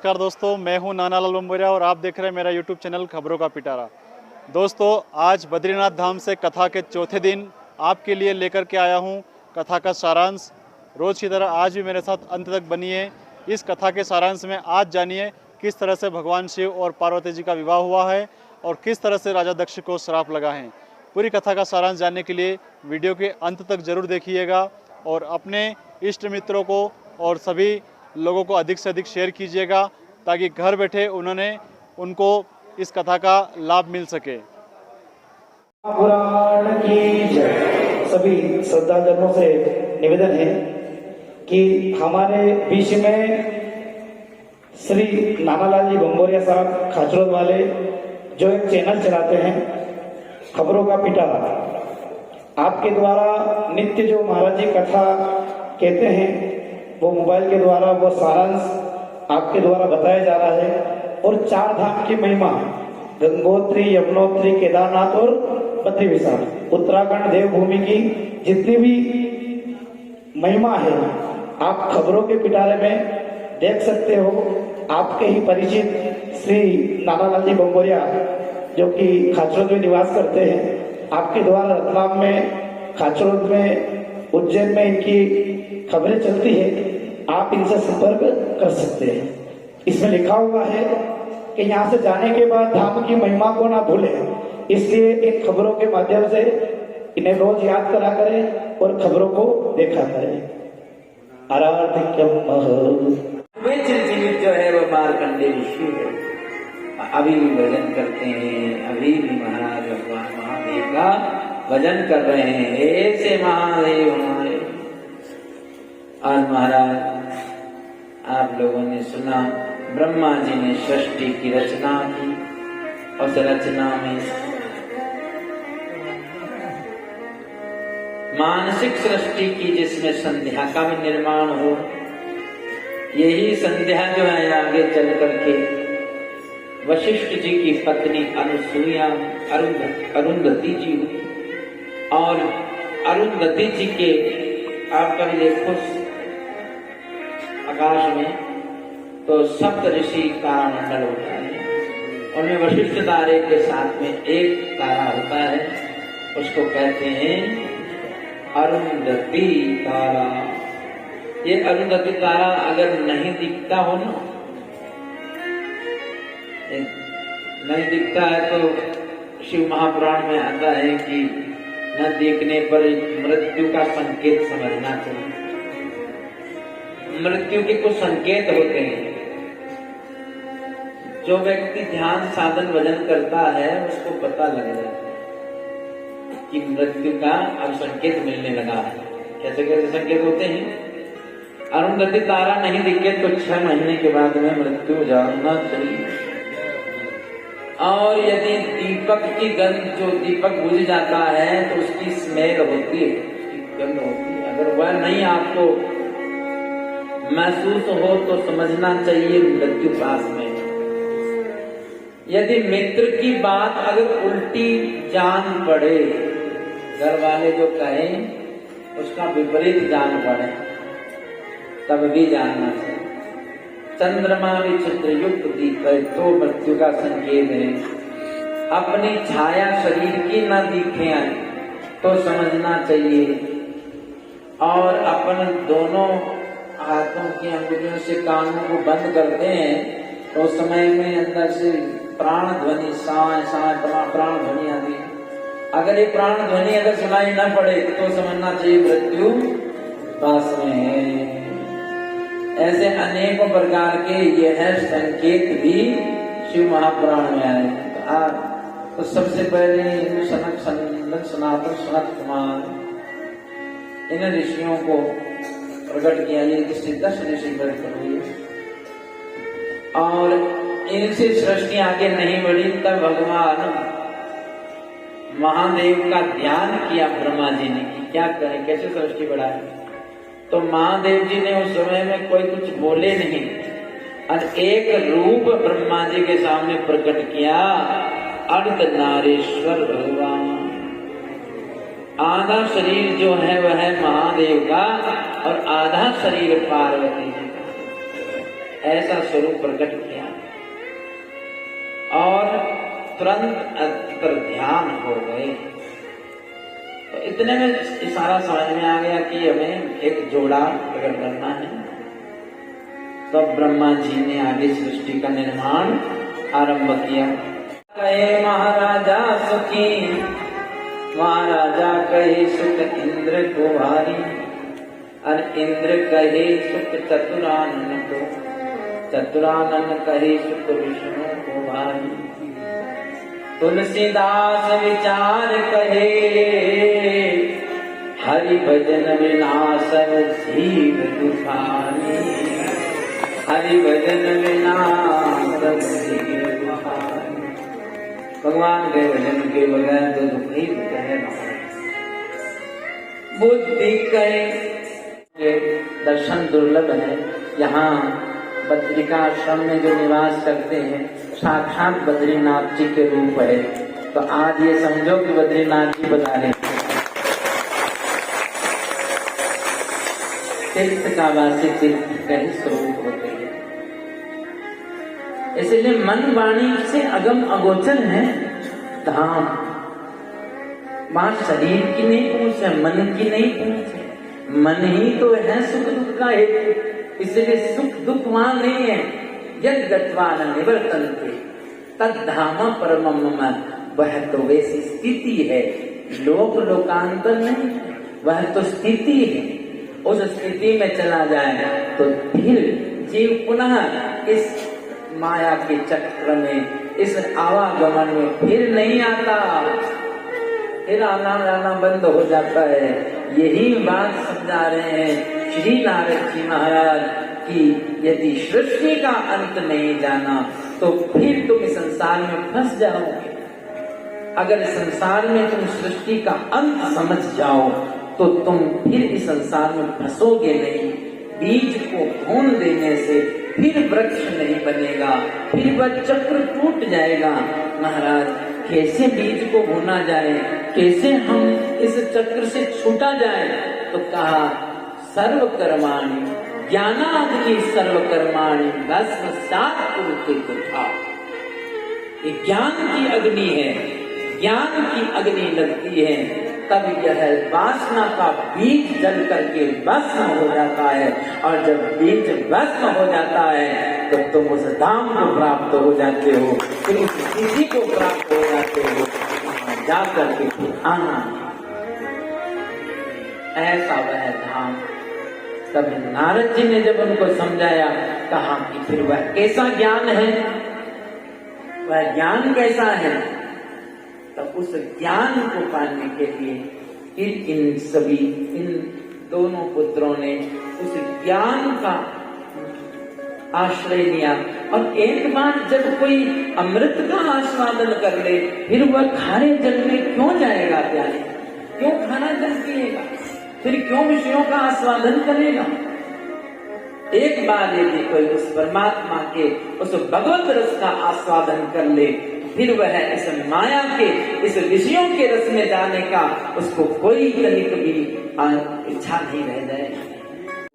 नमस्कार दोस्तों, मैं हूं नानालाल बम्बोरिया और आप देख रहे हैं मेरा यूट्यूब चैनल खबरों का पिटारा। दोस्तों, आज बद्रीनाथ धाम से कथा के चौथे दिन आपके लिए लेकर के आया हूं कथा का सारांश। रोज़ की तरह आज भी मेरे साथ अंत तक बनिए। इस कथा के सारांश में आज जानिए किस तरह से भगवान शिव और पार्वती जी का विवाह हुआ है और किस तरह से राजा दक्ष को श्राप लगा है। पूरी कथा का सारांश जानने के लिए वीडियो के अंत तक जरूर देखिएगा और अपने इष्ट मित्रों को और सभी लोगों को अधिक से अधिक शेयर कीजिएगा ताकि घर बैठे उनको इस कथा का लाभ मिल सके। पुराण की जय। सभी श्रद्धाजनों से निवेदन है कि हमारे बीच में श्री नानालाल जी बम्बोरिया साहब खाचरोद वाले जो एक चैनल चलाते हैं खबरों का पिटारा, आपके द्वारा नित्य जो महाराज जी कथा कहते हैं वो मोबाइल के द्वारा वो सारांश आपके द्वारा बताया जा रहा है। और चार धाम की महिमा गंगोत्री, यमुनोत्री, केदारनाथ और बद्री विशाख उत्तराखंड देवभूमि की जितनी भी महिमा है आप खबरों के पिटारे में देख सकते हो। आपके ही परिचित श्री नानालाल जी बम्बोरिया जो कि खाचरोद में निवास करते हैं, आपके द्वारा रतलाम में, खाचरोद में, उज्जैन में इनकी खबरें चलती है। आप इनसे संपर्क कर सकते हैं। इसमें लिखा हुआ है कि यहाँ से जाने के बाद धाम की महिमा को ना भूलें, इसलिए इन खबरों के माध्यम से इन्हें रोज याद करा करें और खबरों को देखा करें। वे चिरजीवित जो है वो मार्कंडे ऋषि है, अभी भी भजन करते हैं, अभी भी महाराज भगवान महादेव का भजन कर रहे हैं। ऐसे महादेव हमारे। आज महाराज आप लोगों ने सुना ब्रह्मा जी ने सृष्टि की रचना की। उस रचना में मानसिक सृष्टि की जिसमें संध्या का भी निर्माण हो। यही संध्या जो है आगे चल करके वशिष्ठ जी की पत्नी अनुसुईया अरुंधति जी हुई और अरुंधति जी के आप कभी देखो आकाश में तो सप्त ऋषि तारामंडल होता है, उनमें वशिष्ठ तारे के साथ में एक तारा होता है, उसको कहते हैं अरुंधति तारा। ये अरुंधति तारा अगर नहीं दिखता हो ना, नहीं दिखता है तो शिव महापुराण में आता है कि न देखने पर मृत्यु का संकेत समझना चाहिए। मृत्यु के कुछ संकेत होते हैं। जो व्यक्ति ध्यान साधन भजन करता है उसको पता लग जाता है कि मृत्यु का अब संकेत मिलने लगा है। कैसे कैसे संकेत होते हैं? अरुंधति तारा नहीं दिखे तो 6 महीने के बाद में मृत्यु जानना चाहिए। और यदि दीपक की गंध, जो दीपक बुझ जाता है तो उसकी स्मेल होती है, उसकी गंध होती है। अगर वह नहीं आपको महसूस हो तो समझना चाहिए मृत्यु पास में। यदि मित्र की बात अगर उल्टी जान पड़े, घर वाले जो कहें उसका विपरीत जान पड़े, तब भी जानना चाहिए। चंद्रमा विचित्र युक्त दिखे तो मृत्यु का संकेत है। अपनी छाया शरीर की न दिखे तो समझना चाहिए। और अपन दोनों हाथों की अंगुलियों से कानों को बंद करते हैं तो समय में अंदर से प्राण ध्वनि साय साय प्राण ध्वनि आती है। अगर ये प्राण ध्वनि अगर सुनाई न पड़े तो समझना चाहिए मृत्यु पास में है। ऐसे अनेकों प्रकार के यह संकेत भी शिव महापुराण में आए। तो सबसे पहले हिंदू सनातन सनत कुमार इन ऋषियों को प्रकट किया। ये किसी 10 ऋषि प्रकट हुए और इनसे सृष्टि आगे नहीं बढ़ी। तब भगवान महादेव का ध्यान किया ब्रह्मा जी ने कि क्या करें, कैसे सृष्टि बढ़ाए। तो महादेव जी ने उस समय में कोई कुछ बोले नहीं और एक रूप ब्रह्मा जी के सामने प्रकट किया। अर्धनारीश्वर भगवान, आधा शरीर जो है वह है महादेव का और आधा शरीर पार्वती जी का। ऐसा स्वरूप प्रकट किया और तुरंत पर ध्यान हो गए। तो इतने में इशारा समझ में आ गया कि हमें एक जोड़ा प्रकट करना है। तो ब्रह्मा जी ने आगे सृष्टि का निर्माण आरंभ किया। कहे महाराजा सुखी, महाराजा कहे सुख इंद्र को भारी, और इंद्र कहे सुख चतुरानन को, चतुरानन कहे सुख विष्णु को भारी। तुलसीदास विचार कहे, हरि भजन विनाशर जीव दुखारी, हरि भजन विनाशर जीव दुखारी। भगवान के भजन के बगैर तो दुख ही दुख है। बुद्धि कहे दर्शन दुर्लभ है। यहाँ बद्रिकाश्रम में जो निवास करते हैं साक्षात बद्रीनाथ जी के रूप है। तो आज ये समझो कि बद्रीनाथ जी बता रहे तीर्थ का वासी तीर्थ का ही स्वरूप होते हैं। इसलिए मन वाणी से अगम अगोचर है धाम। वहां शरीर की नहीं पहुंच है, मन की नहीं पहुंच है। मन ही तो है सुख दुख का हेतु। इसलिए सुख दुख वहां नहीं है। यद गत्वा न निवर्तन्ते तद धाम परमम मम, वह तो वैसी स्थिति है, लोक लोकांतर नहीं, वह तो स्थिति है। उस स्थिति में चला जाए तो फिर जीव पुनः इस माया के चक्र में, इस आवागमन में फिर नहीं आता, फिर आना जाना बंद हो जाता है। यही बात समझा रहे हैं श्री नारद जी महाराज कि यदि सृष्टि का अंत नहीं जाना तो फिर तुम इस संसार में फंस जाओगे। अगर संसार में तुम सृष्टि का अंत समझ जाओ तो तुम फिर इस संसार में फंसोगे नहीं। बीज को भून देने से फिर वृक्ष नहीं बनेगा, फिर वह चक्र टूट जाएगा। महाराज कैसे बीज को भूना जाए, कैसे हम इस चक्र से छूटा जाए? तो कहा सर्व कर्माणि ज्ञानाग्नि सर्व कर्माणि भस्मसात् कुरुते कुथा। ये ज्ञान की अग्नि है, ज्ञान की अग्नि लगती है तब यह वासना का बीज जल करके भस्म हो जाता है। और जब बीज भस्म हो जाता है तो तुम उस धाम को प्राप्त हो जाते हो, फिर उस स्थिति को प्राप्त हो जाते हो, जा करके आना ऐसा वह धाम। तब नारद जी ने जब उनको समझाया, कहा कि फिर वह कैसा ज्ञान है, वह ज्ञान कैसा है? तब उस ज्ञान को पाने के लिए फिर इन दोनों पुत्रों ने उस ज्ञान का आश्रय लिया। और एक बार जब कोई अमृत का आस्वादन कर ले फिर वह खारे जल में क्यों जाएगा? प्यारे, क्यों खाना जल पिएगा? फिर क्यों विषयों का आस्वादन करेगा? एक बार यदि कोई उस परमात्मा के उस भगवत रस का आस्वादन कर ले फिर वह इस माया के, इस विषयों के रस में जाने का उसको कोई तनिक भी इच्छा नहीं रह जाएगी।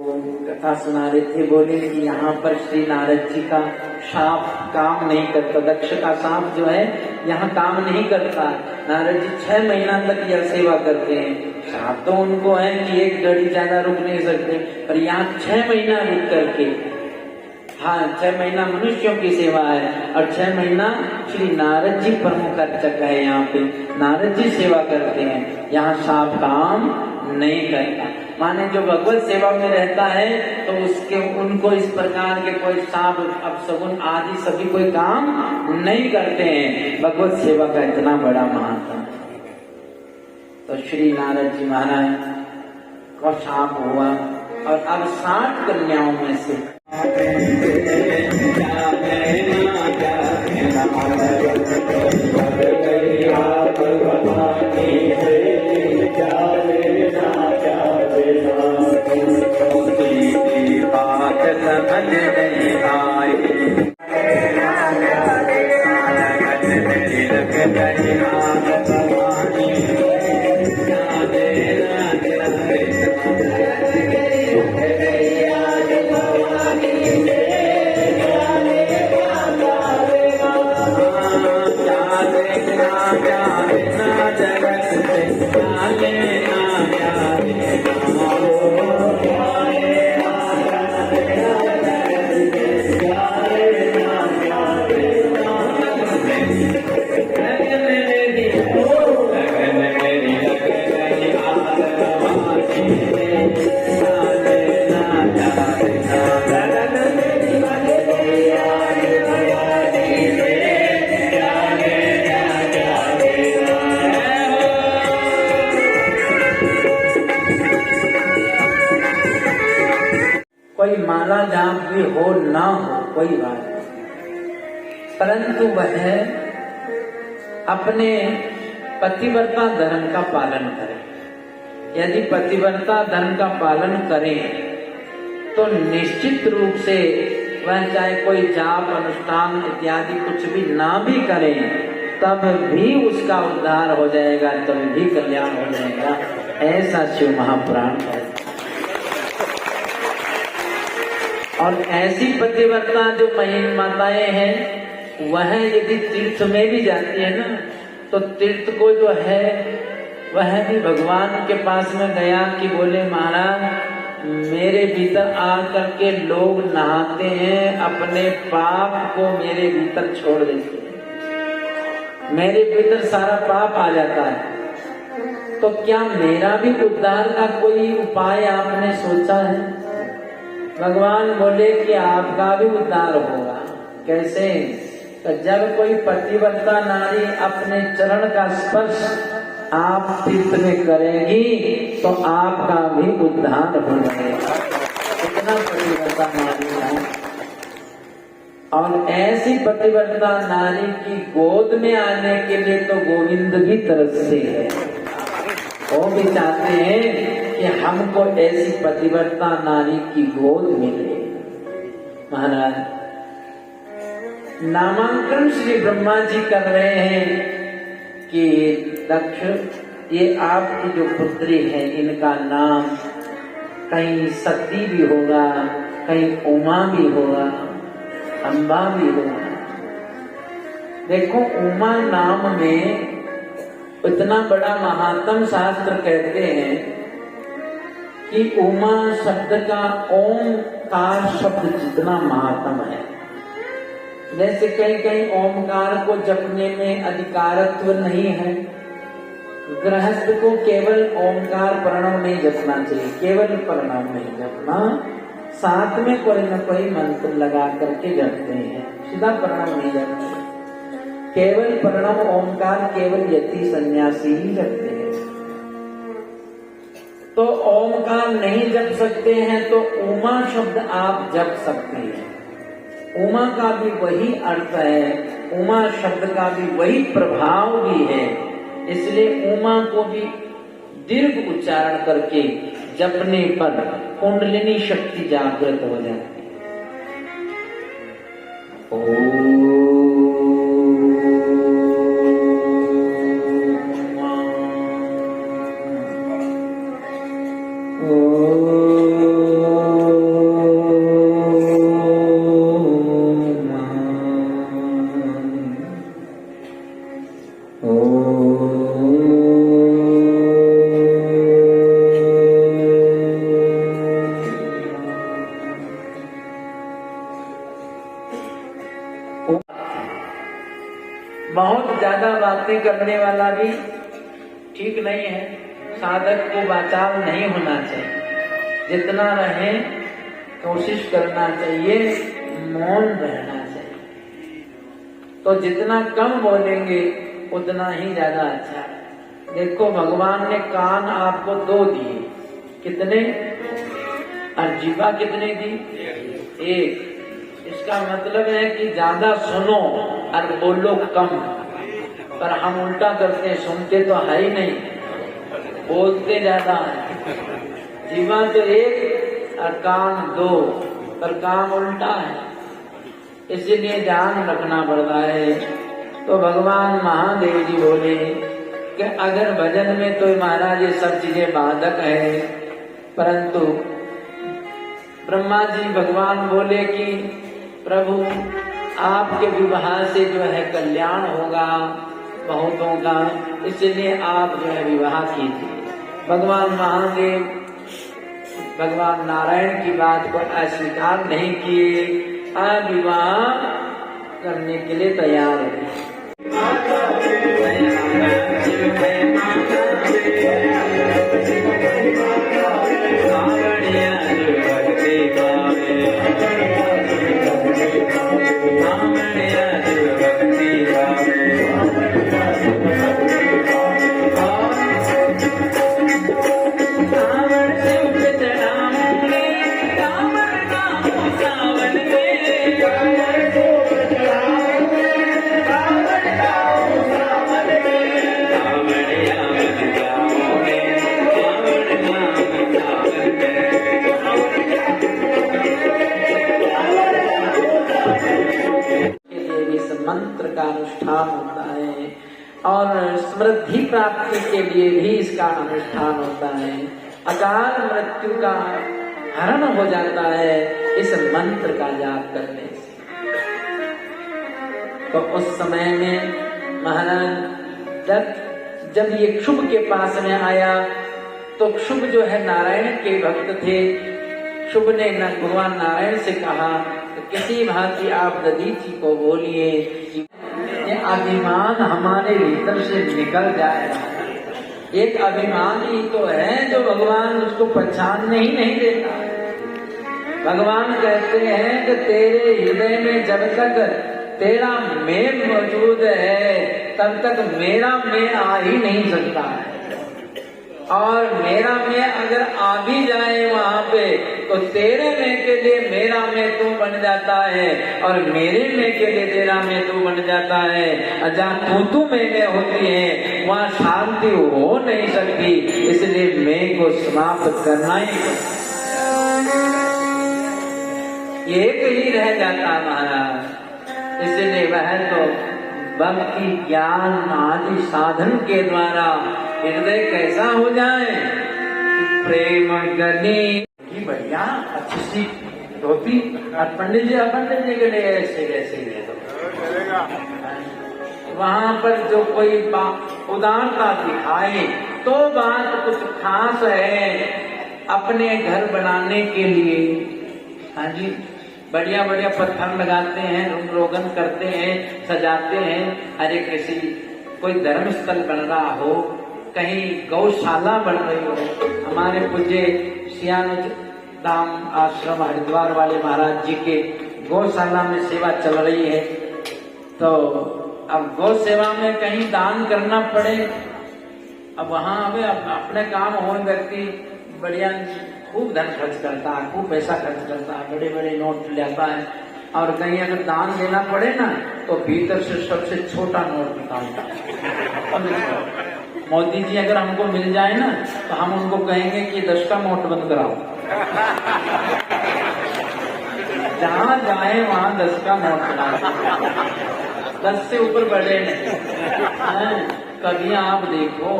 वो कथा सुना रहे थे, बोले कि यहाँ पर श्री नारद जी का साप काम नहीं करता। दक्ष का सांप जो है यहाँ काम नहीं करता। नारद जी 6 महीना तक यह सेवा करते हैं। साप तो उनको है कि एक घड़ी ज्यादा रुक नहीं सकते, पर यहाँ 6 महीना रुक करके, हाँ 6 महीना मनुष्यों की सेवा है और 6 महीना श्री नारद जी प्रमुख अर्चक है। यहाँ पे नारद जी सेवा करते हैं, यहाँ साप काम नहीं करता। माने जो भगवत सेवा में रहता है तो उसके उनको इस प्रकार के कोई साप अपशगुन आदि सभी कोई काम नहीं करते हैं। भगवत सेवा का इतना बड़ा महत्व। तो श्री नारद जी महाराज का साप हुआ और अब 60 कन्याओं में से जावे ना जगत से जाने ना जावे कोई माला जाप भी हो ना हो कोई बात नहीं, परंतु वह अपने पतिव्रता धर्म का पालन करे। यदि पतिव्रता धर्म का पालन करें तो निश्चित रूप से वह चाहे कोई जाप अनुष्ठान इत्यादि कुछ भी ना भी करे तब भी उसका उद्धार हो जाएगा, तब भी कल्याण हो जाएगा। ऐसा शिव महापुराण है। और ऐसी पतिव्रता जो महिला माताएं हैं वह यदि तीर्थ में भी जाती है ना तो तीर्थ को जो है वह भी भगवान के पास में गया कि बोले महाराज मेरे भीतर आकर के लोग नहाते हैं, अपने पाप को मेरे भीतर छोड़ देते हैं, मेरे भीतर सारा पाप आ जाता है, तो क्या मेरा भी उद्धार का कोई उपाय आपने सोचा है? भगवान बोले कि आपका भी उद्धार होगा। कैसे? तो जब कोई पतिव्रता नारी अपने चरण का स्पर्श आप तीर्थ में करेगी तो आपका भी उद्धार हो जाएगा। कितना पतिव्रता नारी है। और ऐसी पतिव्रता नारी की गोद में आने के लिए तो गोविंद भी तरसते हैं, वो भी चाहते हैं कि हमको ऐसी पतिव्रता नारी की गोद मिले। महाराज नामांकन श्री ब्रह्मा जी कर रहे हैं कि दक्ष ये आपकी जो पुत्री है इनका नाम कहीं सती भी होगा, कहीं उमा भी होगा, अम्बा भी होगा। देखो उमा नाम में इतना बड़ा महात्म शास्त्र कहते हैं कि उमा शब्द का ओमकार शब्द जितना महात्म है। जैसे कहीं कहीं ओमकार को जपने में अधिकारत्व नहीं है, गृहस्थ को केवल ओमकार प्रणव नहीं जपना चाहिए, केवल प्रणव नहीं जपना, साथ में कोई न कोई मंत्र लगा करके जपते हैं, सीधा प्रणव नहीं जपते। केवल प्रणव ओमकार केवल यति सन्यासी ही जपते हैं। तो ओमकार नहीं जप सकते हैं तो उमा शब्द आप जप सकते हैं। उमा का भी वही अर्थ है, उमा शब्द का भी वही प्रभाव भी है, इसलिए उमा को भी दीर्घ उच्चारण करके जपने पर कुंडलिनी शक्ति जागृत हो जाती है। बहुत ज्यादा बातें करने वाला भी ठीक नहीं है, साधक को वाचाल नहीं होना चाहिए, जितना रहे कोशिश करना चाहिए, मौन रहना चाहिए। तो जितना कम बोलेंगे उतना ही ज्यादा अच्छा है। देखो भगवान ने कान आपको 2 दिए, कितने? और जीवा कितने दी? 1। इसका मतलब है कि ज्यादा सुनो और बोलो कम। पर हम उल्टा करते हैं, सुनते तो है ही नहीं, बोलते ज्यादा है। जीवा तो 1 और कान 2, पर काम उल्टा है, इसीलिए ध्यान रखना पड़ता है। तो भगवान महादेव जी बोले कि अगर भजन में तो महाराज ये सब चीजें बाधक है, परंतु ब्रह्मा जी भगवान बोले कि प्रभु आपके विवाह से जो है कल्याण होगा, बहुतों का, इसलिए आप जो है विवाह कीजिए। भगवान महादेव भगवान नारायण की बात को अस्वीकार नहीं किए, आप विवाह करने के लिए तैयार है। मंत्र का अनुष्ठान होता है और समृद्धि प्राप्ति के लिए भी इसका अनुष्ठान होता है। अकाल मृत्यु का हरण हो जाता है इस मंत्र का जाप करने से। तो उस समय में महाराज दत्त जब ये क्षुभ के पास में आया तो क्षुभ जो है नारायण के भक्त थे। शुभ ने भगवान नारायण से कहा तो किसी भांति आप दधीची को बोलिए कि ये अभिमान हमारे भीतर से निकल जाए। एक अभिमान ही तो है जो भगवान उसको पहचानने ही नहीं देता। भगवान कहते हैं कि तेरे हृदय में जब तक तेरा मैं मौजूद है तब तक मेरा मैं आ ही नहीं सकता है, और मेरा मैं अगर आ भी जाए वहां पे तो तेरे मैं के लिए मेरा मैं तू बन जाता है और मेरे मैं के लिए तेरा मैं तू बन जाता है। जहाँ तू मैं होती है वहाँ शांति हो नहीं सकती, इसलिए मैं को समाप्त करना ही एक ही रह जाता महाराज। इसलिए वह तो भक्ति ज्ञान आदि साधन के द्वारा हृदय कैसा हो जाए, प्रेम गनी की बढ़िया अच्छी सी धोती और पंडित जी के लिए ऐसे वैसे ले दो। वहां पर जो कोई उदारता दिखाए तो बात कुछ खास है अपने घर बनाने के लिए। हाँ जी, बढ़िया बढ़िया पत्थर लगाते हैं, रंग रोगन करते हैं, सजाते हैं। अरे किसी कोई धर्म स्थल बन रहा हो, कहीं गौशाला बन रही हो। हमारे पूज्य सियानुज धाम आश्रम हरिद्वार वाले महाराज जी के गौशाला में सेवा चल रही है, तो अब गौ सेवा में कहीं दान करना पड़े, अब वहां हमें अपने काम हो व्यक्ति बढ़िया खूब धन खर्च करता है, खूब पैसा खर्च करता है, बड़े बड़े नोट लेता है, और कहीं अगर दान देना पड़े ना तो भीतर से सबसे छोटा नोट निकालता है। मोदी जी अगर हमको मिल जाए ना तो हम उनको कहेंगे कि 10 का नोट बंद कराओ। जहाँ जाए वहाँ 10 का नोट बनाओ, 10 से ऊपर बढ़े नहीं। कभी आप देखो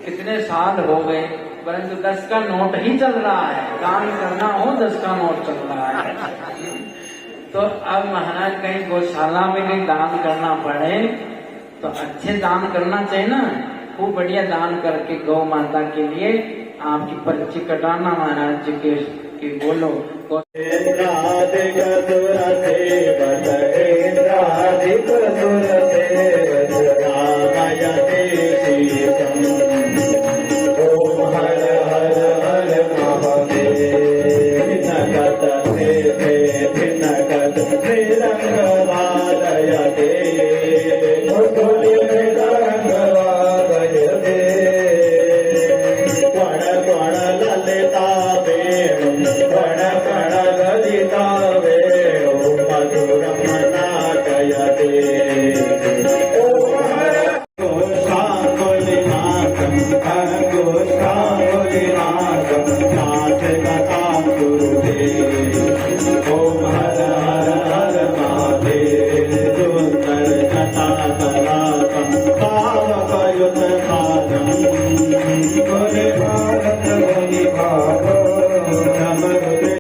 कितने साल हो गए परंतु 10 का नोट ही चल रहा है, दान करना हो 10 का नोट चल रहा है। तो अब महाराज कहीं गौशाला में कहीं दान करना पड़े तो अच्छे दान करना चाहिए ना, खूब बढ़िया दान करके गौ माता के लिए आपकी पर्ची कटाना महाराज जी के बोलो। Hare